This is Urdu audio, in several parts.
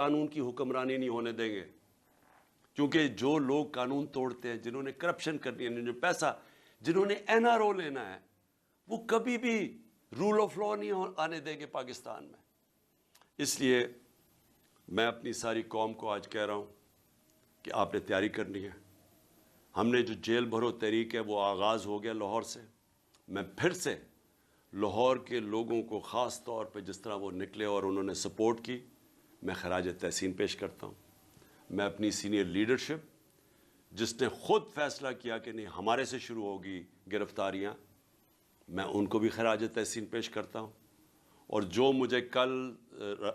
قانون کی حکمرانی نہیں ہونے دیں گے، کیونکہ جو لوگ قانون توڑتے ہیں، جنہوں نے کرپشن کرنی ہے، جنہوں نے پیسہ، جنہوں نے NRO لینا ہے، وہ کبھی بھی رول آف لا نہیں آنے دیں گے پاکستان میں۔ اس لیے میں اپنی ساری قوم کو آج کہہ رہا ہوں کہ آپ نے تیاری کرنی ہے۔ ہم نے جو جیل بھرو تحریک ہے وہ آغاز ہو گیا لاہور سے۔ میں پھر سے لاہور کے لوگوں کو خاص طور پہ جس طرح وہ نکلے اور انہوں نے سپورٹ کی، میں خراج تحسین پیش کرتا ہوں۔ میں اپنی سینئر لیڈرشپ جس نے خود فیصلہ کیا کہ نہیں ہمارے سے شروع ہوگی گرفتاریاں، میں ان کو بھی خراج تحسین پیش کرتا ہوں۔ اور جو مجھے کل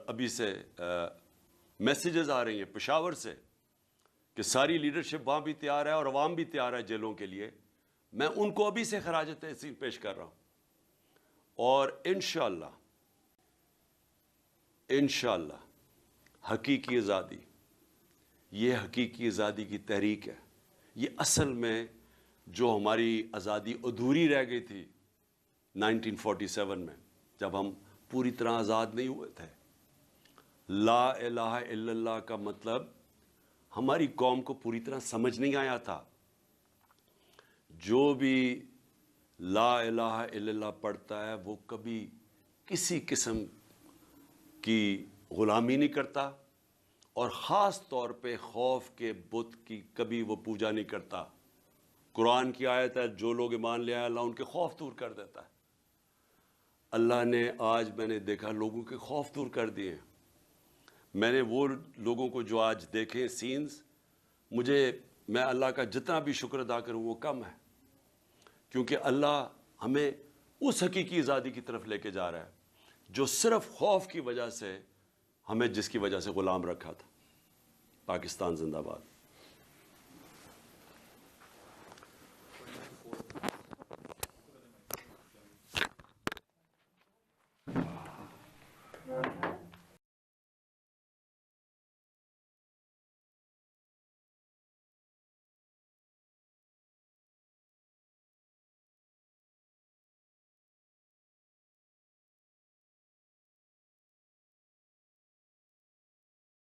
ابھی سے میسیجز آ رہی ہیں پشاور سے کہ ساری لیڈرشپ وہاں بھی تیار ہے اور عوام بھی تیار ہے جیلوں کے لیے، میں ان کو ابھی سے خراج تحسین پیش کر رہا ہوں۔ اور انشاءاللہ حقیقی آزادی، یہ حقیقی آزادی کی تحریک ہے۔ یہ اصل میں جو ہماری آزادی ادھوری رہ گئی تھی 1947 میں، جب ہم پوری طرح آزاد نہیں ہوئے تھے۔ لا الہ الا اللہ کا مطلب ہماری قوم کو پوری طرح سمجھ نہیں آیا تھا۔ جو بھی لا الہ الا اللہ پڑھتا ہے وہ کبھی کسی قسم کی غلامی نہیں کرتا، اور خاص طور پہ خوف کے بت کی کبھی وہ پوجا نہیں کرتا۔ قرآن کی آیت ہے جو لوگ ایمان لے آئے اللہ ان کے خوف دور کر دیتا ہے۔ اللہ نے آج میں نے دیکھا لوگوں کے خوف دور کر دیے ہیں۔ میں نے وہ لوگوں کو جو آج دیکھے سینز، میں اللہ کا جتنا بھی شکر ادا کروں وہ کم ہے، کیونکہ اللہ ہمیں اس حقیقی آزادی کی طرف لے کے جا رہا ہے جو صرف خوف کی وجہ سے ہمیں جس کی وجہ سے غلام رکھا تھا۔ پاکستان زندہ باد۔